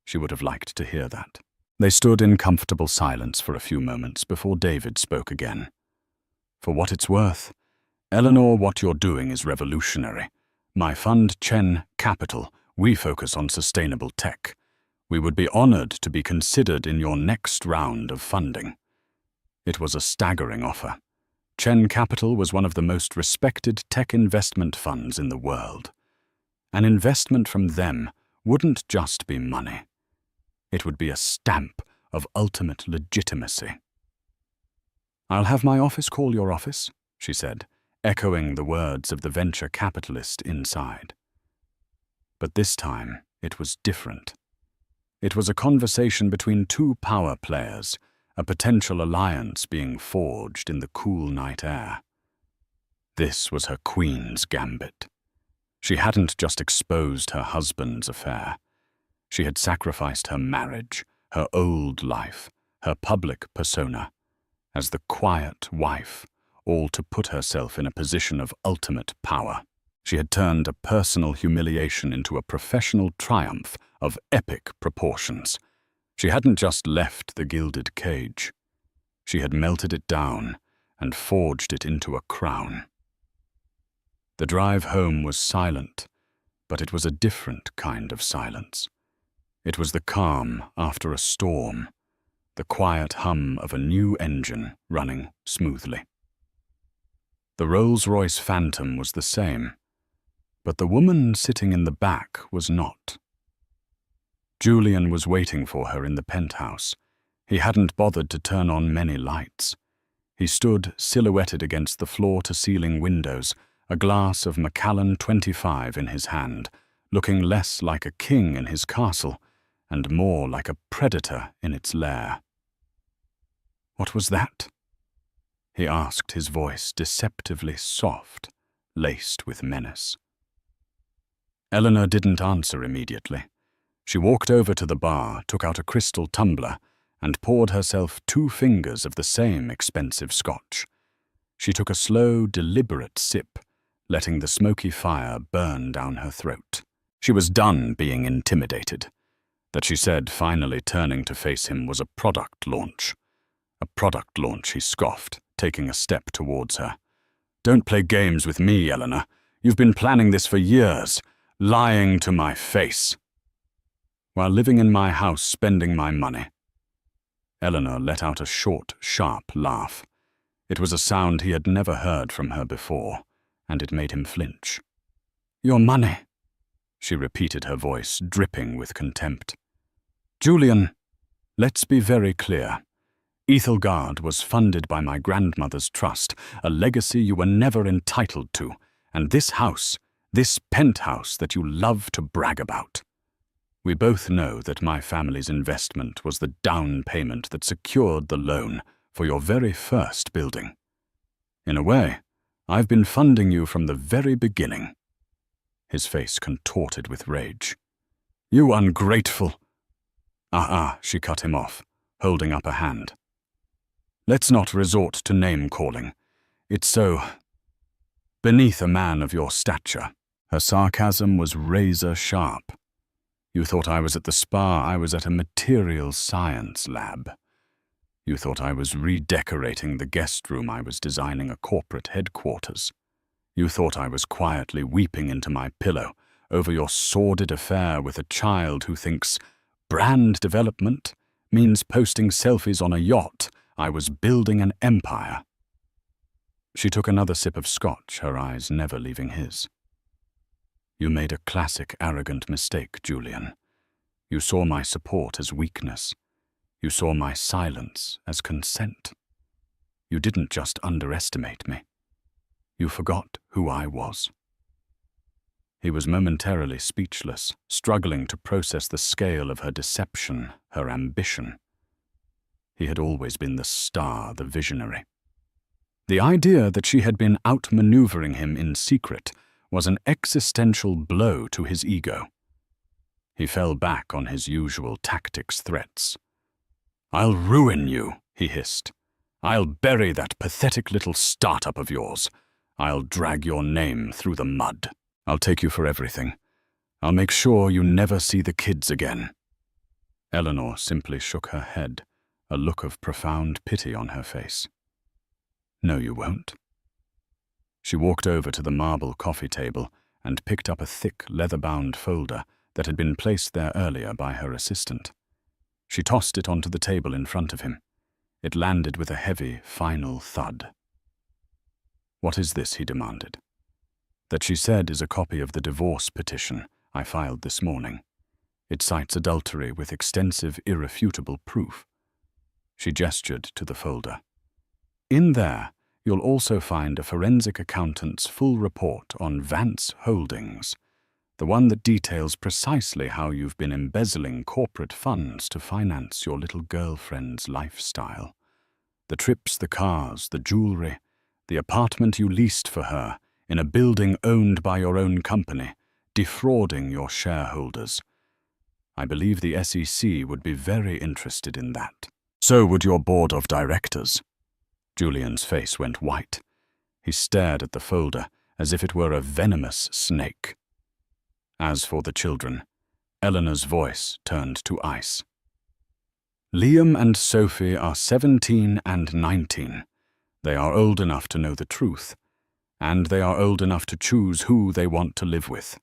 She would have liked to hear that. They stood in comfortable silence for a few moments before David spoke again. "For what it's worth, Eleanor, what you're doing is revolutionary. My fund, Chen Capital, we focus on sustainable tech. We would be honored to be considered in your next round of funding." It was a staggering offer. Chen Capital was one of the most respected tech investment funds in the world. An investment from them wouldn't just be money. It would be a stamp of ultimate legitimacy. "I'll have my office call your office," she said, echoing the words of the venture capitalist inside. But this time, it was different. It was a conversation between two power players, a potential alliance being forged in the cool night air. This was her queen's gambit. She hadn't just exposed her husband's affair. She had sacrificed her marriage, her old life, her public persona, as the quiet wife, all to put herself in a position of ultimate power. She had turned a personal humiliation into a professional triumph of epic proportions. She hadn't just left the gilded cage. She had melted it down and forged it into a crown. The drive home was silent, but it was a different kind of silence. It was the calm after a storm, the quiet hum of a new engine running smoothly. The Rolls-Royce Phantom was the same, but the woman sitting in the back was not. Julian was waiting for her in the penthouse. He hadn't bothered to turn on many lights. He stood silhouetted against the floor-to-ceiling windows, a glass of Macallan 25 in his hand, looking less like a king in his castle and more like a predator in its lair. "What was that?" he asked, his voice deceptively soft, laced with menace. Eleanor didn't answer immediately. She walked over to the bar, took out a crystal tumbler, and poured herself 2 fingers of the same expensive scotch. She took a slow, deliberate sip, letting the smoky fire burn down her throat. She was done being intimidated. That she said, finally turning to face him, was a product launch. "A product launch," he scoffed, taking a step towards her. "Don't play games with me, Eleanor. You've been planning this for years, lying to my face. While living in my house, spending my money." Eleanor let out a short, sharp laugh. It was a sound he had never heard from her before, and it made him flinch. "Your money," she repeated, her voice dripping with contempt. "Julian, let's be very clear. Ethelgard was funded by my grandmother's trust, a legacy you were never entitled to, and this house, this penthouse that you love to brag about. We both know that my family's investment was the down payment that secured the loan for your very first building. In a way, I've been funding you from the very beginning." His face contorted with rage. "You ungrateful—" She cut him off, holding up a hand. "Let's not resort to name-calling. It's so beneath a man of your stature." Her sarcasm was razor-sharp. "You thought I was at the spa, I was at a materials science lab. You thought I was redecorating the guest room, I was designing a corporate headquarters. You thought I was quietly weeping into my pillow over your sordid affair with a child who thinks brand development means posting selfies on a yacht. I was building an empire." She took another sip of scotch, her eyes never leaving his. You made a classic arrogant mistake, Julian. You saw my support as weakness. You saw my silence as consent. You didn't just underestimate me. You forgot who I was. He was momentarily speechless, struggling to process the scale of her deception, her ambition. He had always been the star, the visionary. The idea that she had been outmaneuvering him in secret was an existential blow to his ego. He fell back on his usual tactics threats. "I'll ruin you," he hissed. "I'll bury that pathetic little startup of yours. I'll drag your name through the mud. I'll take you for everything. I'll make sure you never see the kids again." Eleanor simply shook her head, a look of profound pity on her face. "No, you won't." She walked over to the marble coffee table and picked up a thick, leather-bound folder that had been placed there earlier by her assistant. She tossed it onto the table in front of him. It landed with a heavy, final thud. "What is this?" he demanded. "That she said is a copy of the divorce petition I filed this morning. It cites adultery with extensive, irrefutable proof." She gestured to the folder. "In there, you'll also find a forensic accountant's full report on Vance Holdings, the one that details precisely how you've been embezzling corporate funds to finance your little girlfriend's lifestyle. The trips, the cars, the jewelry, the apartment you leased for her in a building owned by your own company, defrauding your shareholders. I believe the SEC would be very interested in that. So would your board of directors." Julian's face went white. He stared at the folder as if it were a venomous snake. As for the children, Eleanor's voice turned to ice. "Liam and Sophie are 17 and 19. They are old enough to know the truth, and they are old enough to choose who they want to live with.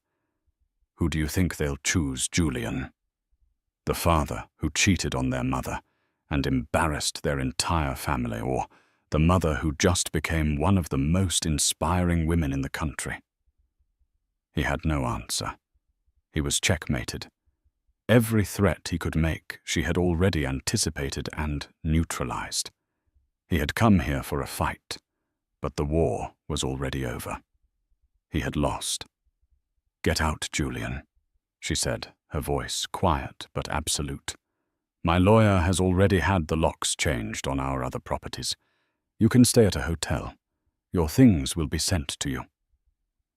Who do you think they'll choose, Julian? The father who cheated on their mother and embarrassed their entire family, or the mother who just became one of the most inspiring women in the country?" He had no answer. He was checkmated. Every threat he could make, she had already anticipated and neutralized. He had come here for a fight, but the war was already over. He had lost. "Get out, Julian," she said, her voice quiet but absolute. "My lawyer has already had the locks changed on our other properties. You can stay at a hotel. Your things will be sent to you."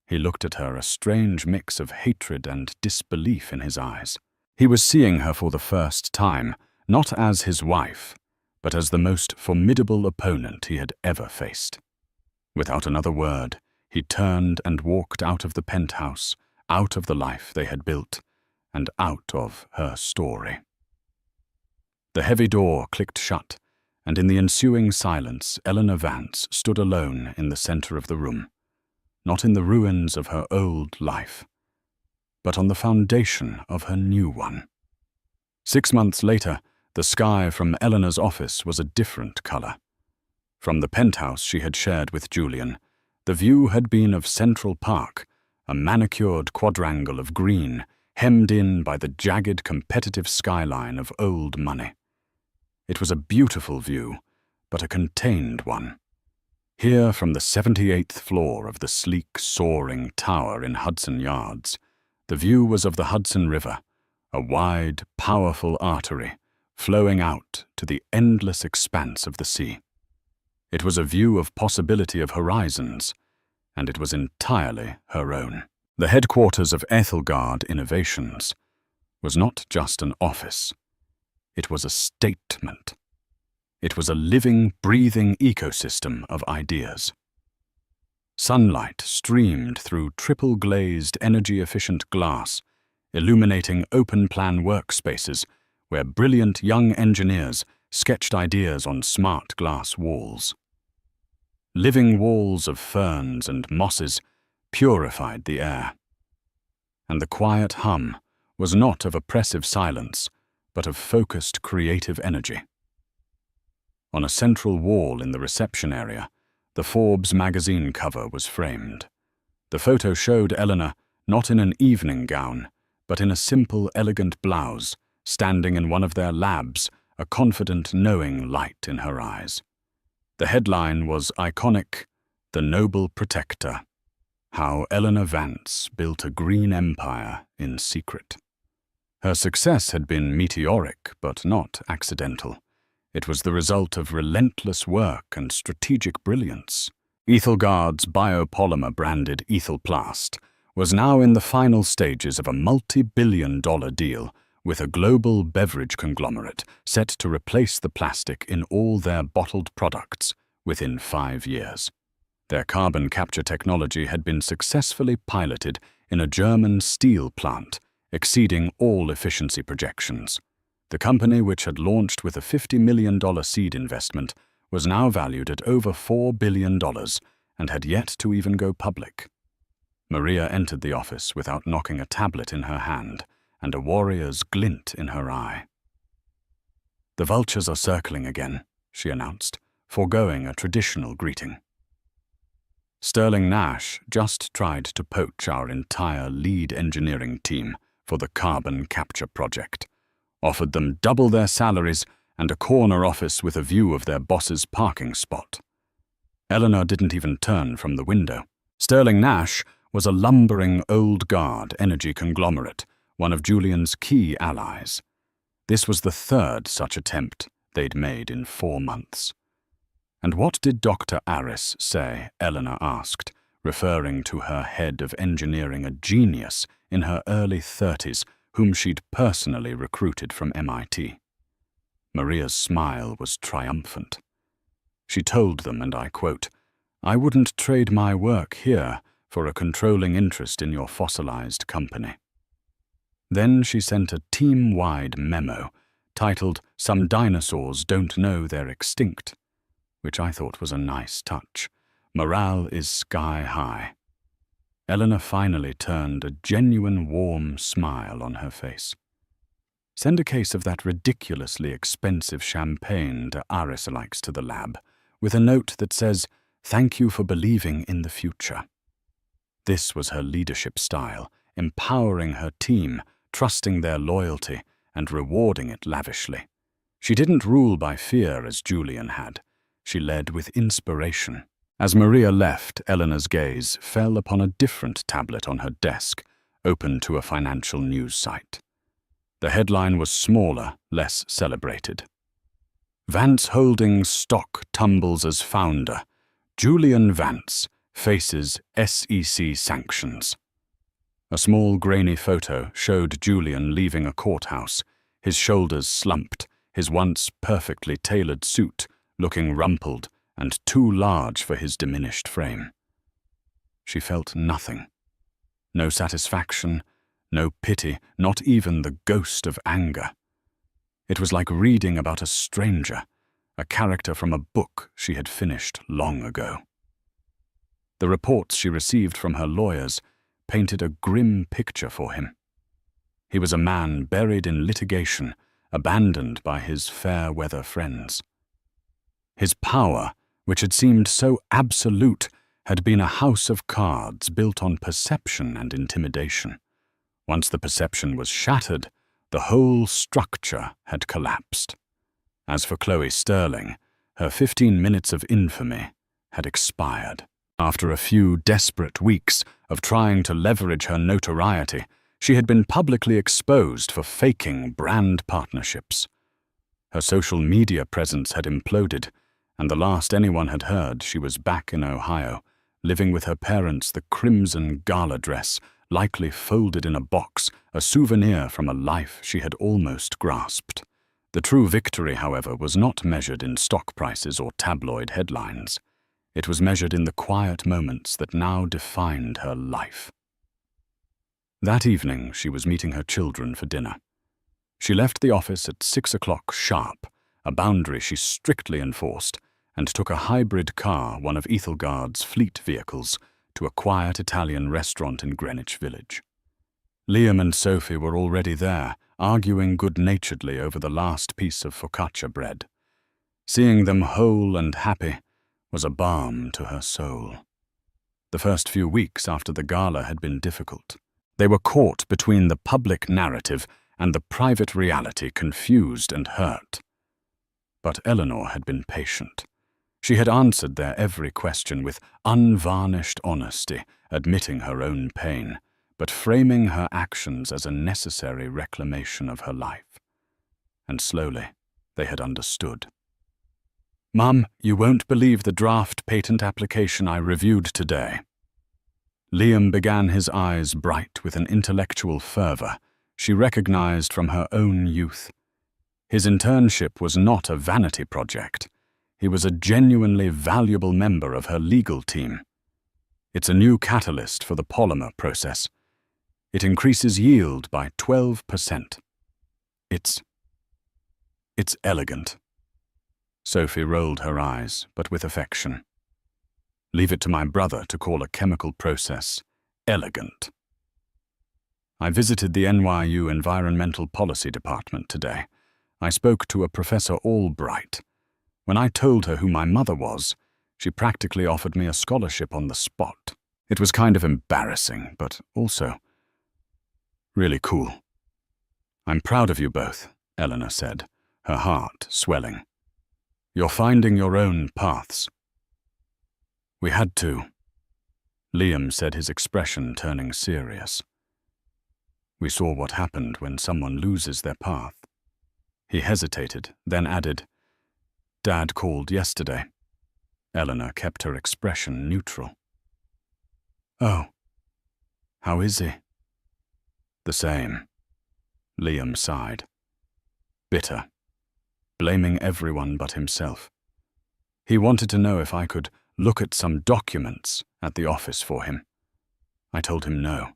He looked at her, a strange mix of hatred and disbelief in his eyes. He was seeing her for the first time, not as his wife, but as the most formidable opponent he had ever faced. Without another word, he turned and walked out of the penthouse, out of the life they had built, and out of her story. The heavy door clicked shut, and in the ensuing silence, Eleanor Vance stood alone in the center of the room. Not in the ruins of her old life, but on the foundation of her new one. 6 months later, the sky from Eleanor's office was a different color. From the penthouse she had shared with Julian, the view had been of Central Park, a manicured quadrangle of green, hemmed in by the jagged competitive skyline of old money. It was a beautiful view, but a contained one. Here, from the 78th floor of the sleek, soaring tower in Hudson Yards, the view was of the Hudson River, a wide, powerful artery flowing out to the endless expanse of the sea. It was a view of possibility of horizons, and it was entirely her own. The headquarters of Ethelgard Innovations was not just an office. It was a statement. It was a living, breathing ecosystem of ideas. Sunlight streamed through triple-glazed, energy-efficient glass, illuminating open-plan workspaces where brilliant young engineers sketched ideas on smart glass walls. Living walls of ferns and mosses purified the air. And the quiet hum was not of oppressive silence, but of focused creative energy. On a central wall in the reception area, The Forbes magazine cover was framed. The photo showed Eleanor not in an evening gown, but in a simple, elegant blouse, standing in one of their labs, a confident, knowing light in her eyes. The headline was iconic, "The Noble Protector: How Eleanor Vance Built a Green Empire in Secret." Her success had been meteoric, but not accidental. It was the result of relentless work and strategic brilliance. Ethelgard's biopolymer-branded Ethelplast was now in the final stages of a multi-billion-dollar deal with a global beverage conglomerate set to replace the plastic in all their bottled products within 5 years. Their carbon capture technology had been successfully piloted in a German steel plant, exceeding all efficiency projections. The company, which had launched with a $50 million seed investment, was now valued at over $4 billion and had yet to even go public. Maria entered the office without knocking a tablet in her hand and a warrior's glint in her eye. "The vultures are circling again," she announced, foregoing a traditional greeting. Sterling Nash just tried to poach our entire lead engineering team for the carbon capture project, offered them double their salaries and a corner office with a view of their boss's parking spot. Eleanor didn't even turn from the window. Sterling Nash was a lumbering old guard energy conglomerate, one of Julian's key allies. This was the third such attempt they'd made in 4 months. "And what did Dr. Aris say?" Eleanor asked, referring to her head of engineering, a genius in her early 30s, whom she'd personally recruited from MIT. Maria's smile was triumphant. She told them, and I quote, "I wouldn't trade my work here for a controlling interest in your fossilized company." Then she sent a team-wide memo titled "Some Dinosaurs Don't Know They're Extinct," which I thought was a nice touch. Morale is sky high. Eleanor finally turned a genuine warm smile on her face. "Send a case of that ridiculously expensive champagne Aris likes to the lab, with a note that says, 'Thank you for believing in the future.'" This was her leadership style, empowering her team, trusting their loyalty, and rewarding it lavishly. She didn't rule by fear as Julian had. She led with inspiration. As Maria left, Eleanor's gaze fell upon a different tablet on her desk, open to a financial news site. The headline was smaller, less celebrated. "Vance Holdings stock tumbles as founder. Julian Vance faces SEC sanctions." A small, grainy photo showed Julian leaving a courthouse, his shoulders slumped, his once perfectly tailored suit looking rumpled and too large for his diminished frame. She felt nothing. No satisfaction, no pity, not even the ghost of anger. It was like reading about a stranger, a character from a book she had finished long ago. The reports she received from her lawyers painted a grim picture for him. He was a man buried in litigation, abandoned by his fair-weather friends. His power, which had seemed so absolute, had been a house of cards built on perception and intimidation. Once the perception was shattered, the whole structure had collapsed. As for Chloe Sterling, her 15 minutes of infamy had expired. After a few desperate weeks of trying to leverage her notoriety, she had been publicly exposed for faking brand partnerships. Her social media presence had imploded, and the last anyone had heard, she was back in Ohio, living with her parents, the crimson gala dress, likely folded in a box, a souvenir from a life she had almost grasped. The true victory, however, was not measured in stock prices or tabloid headlines. It was measured in the quiet moments that now defined her life. That evening, she was meeting her children for dinner. She left the office at 6 o'clock sharp, a boundary she strictly enforced, and took a hybrid car, one of Ethelgard's fleet vehicles, to a quiet Italian restaurant in Greenwich Village. Liam and Sophie were already there, arguing good-naturedly over the last piece of focaccia bread. Seeing them whole and happy was a balm to her soul. The first few weeks after the gala had been difficult. They were caught between the public narrative and the private reality, confused and hurt. But Eleanor had been patient. She had answered their every question with unvarnished honesty, admitting her own pain, but framing her actions as a necessary reclamation of her life. And slowly, they had understood. "Mum, you won't believe the draft patent application I reviewed today." Liam began, his eyes bright with an intellectual fervor she recognized from her own youth. His internship was not a vanity project. He was a genuinely valuable member of her legal team. It's a new catalyst for the polymer process. It increases yield by 12%. It's elegant. Sophie rolled her eyes, but with affection. Leave it to my brother to call a chemical process elegant. I visited the NYU Environmental Policy Department today. I spoke to a Professor Albright. When I told her who my mother was, she practically offered me a scholarship on the spot. It was kind of embarrassing, but also really cool. "I'm proud of you both," Eleanor said, her heart swelling. "You're finding your own paths." "We had to," Liam said, his expression turning serious. "We saw what happened when someone loses their path." He hesitated, then added, "Dad called yesterday." Eleanor kept her expression neutral. "Oh, how is he?" "The same," Liam sighed. Bitter, blaming everyone but himself. He wanted to know if I could look at some documents at the office for him. I told him no.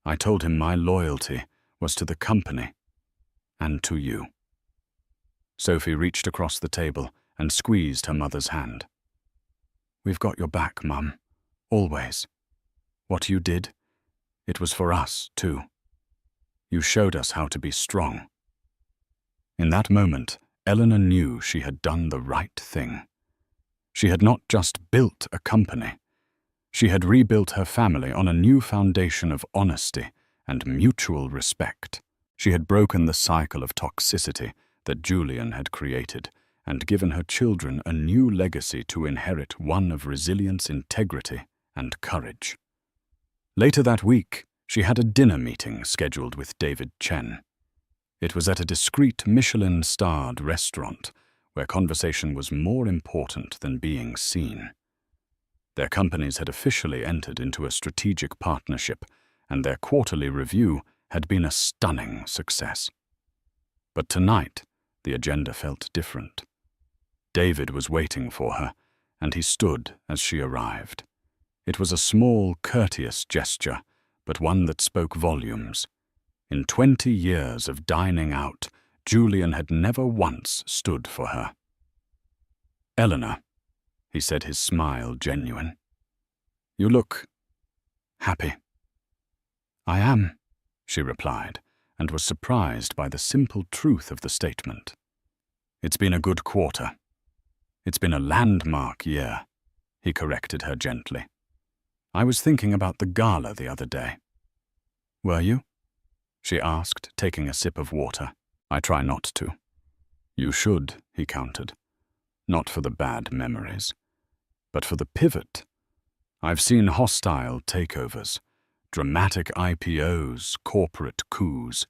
I told him my loyalty was to the company and to you. Sophie reached across the table and squeezed her mother's hand. "We've got your back, Mum. Always. What you did, it was for us, too. You showed us how to be strong." In that moment, Eleanor knew she had done the right thing. She had not just built a company. She had rebuilt her family on a new foundation of honesty and mutual respect. She had broken the cycle of toxicity that Julian had created and given her children a new legacy to inherit, one of resilience, integrity, and courage. Later that week, she had a dinner meeting scheduled with David Chen. It was at a discreet Michelin-starred restaurant where conversation was more important than being seen. Their companies had officially entered into a strategic partnership, and their quarterly review had been a stunning success. But tonight, the agenda felt different. David was waiting for her, and he stood as she arrived. It was a small, courteous gesture, but one that spoke volumes. In 20 years of dining out, Julian had never once stood for her. "Eleanor," he said, his smile genuine. "You look happy." "I am," she replied, and was surprised by the simple truth of the statement. "It's been a good quarter. It's been a landmark year," he corrected her gently. "I was thinking about the gala the other day." "Were you?" she asked, taking a sip of water. "I try not to." "You should," he countered. "Not for the bad memories, but for the pivot. I've seen hostile takeovers, dramatic IPOs, corporate coups,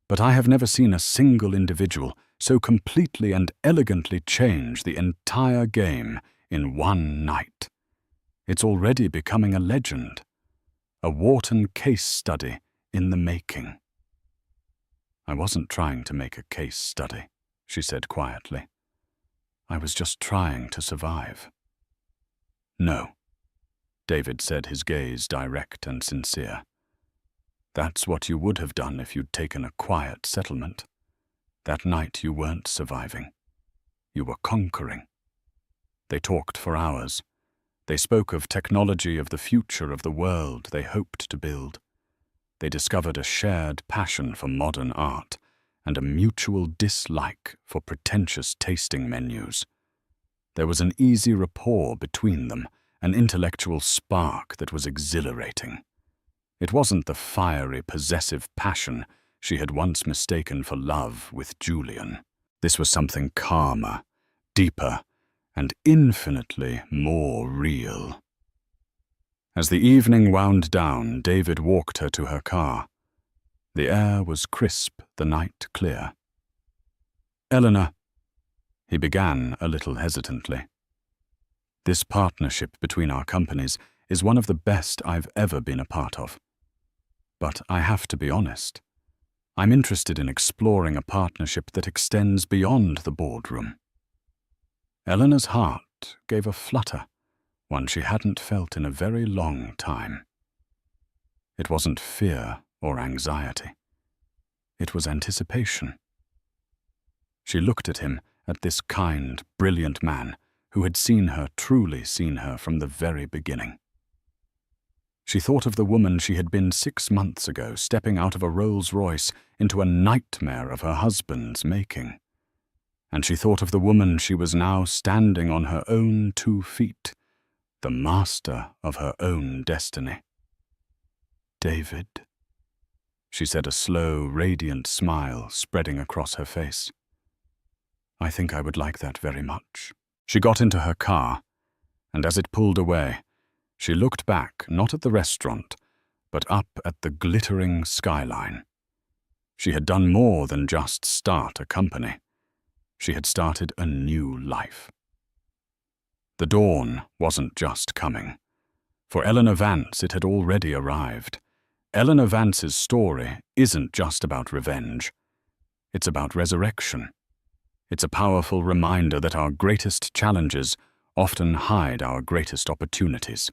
but I have never seen a single individual so completely and elegantly change the entire game in one night. It's already becoming a legend, a Wharton case study in the making." "I wasn't trying to make a case study," she said quietly. "I was just trying to survive." "No," David said, his gaze direct and sincere. "That's what you would have done if you'd taken a quiet settlement. That night you weren't surviving. You were conquering." They talked for hours. They spoke of technology, of the future of the world they hoped to build. They discovered a shared passion for modern art and a mutual dislike for pretentious tasting menus. There was an easy rapport between them, an intellectual spark that was exhilarating. It wasn't the fiery, possessive passion she had once mistaken for love with Julian. This was something calmer, deeper, and infinitely more real. As the evening wound down, David walked her to her car. The air was crisp, the night clear. "Eleanor," he began a little hesitantly. "This partnership between our companies is one of the best I've ever been a part of. But I have to be honest. I'm interested in exploring a partnership that extends beyond the boardroom." Eleanor's heart gave a flutter, one she hadn't felt in a very long time. It wasn't fear or anxiety. It was anticipation. She looked at him, at this kind, brilliant man who had truly seen her from the very beginning. She thought of the woman she had been 6 months ago, stepping out of a Rolls-Royce into a nightmare of her husband's making. And she thought of the woman she was now standing on her own 2 feet, the master of her own destiny. "David," she said, a slow, radiant smile spreading across her face. "I think I would like that very much." She got into her car, and as it pulled away, she looked back not at the restaurant, but up at the glittering skyline. She had done more than just start a company. She had started a new life. The dawn wasn't just coming. For Eleanor Vance, it had already arrived. Eleanor Vance's story isn't just about revenge. It's about resurrection. It's a powerful reminder that our greatest challenges often hide our greatest opportunities.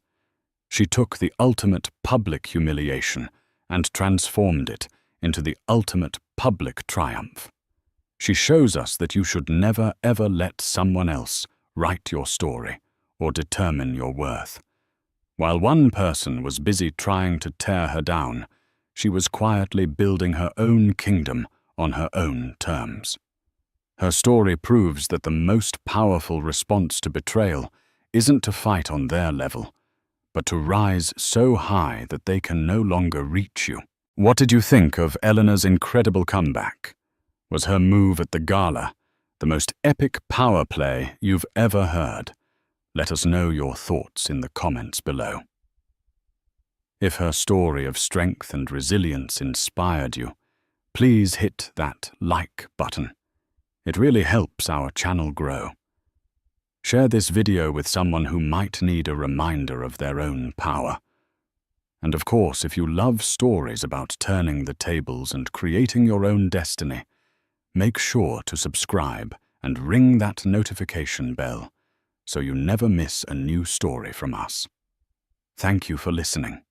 She took the ultimate public humiliation and transformed it into the ultimate public triumph. She shows us that you should never ever let someone else write your story or determine your worth. While one person was busy trying to tear her down, she was quietly building her own kingdom on her own terms. Her story proves that the most powerful response to betrayal isn't to fight on their level, but to rise so high that they can no longer reach you. What did you think of Eleanor's incredible comeback? Was her move at the Gala the most epic power play you've ever heard? Let us know your thoughts in the comments below. If her story of strength and resilience inspired you, please hit that like button. It really helps our channel grow. Share this video with someone who might need a reminder of their own power. And of course, if you love stories about turning the tables and creating your own destiny, make sure to subscribe and ring that notification bell so you never miss a new story from us. Thank you for listening.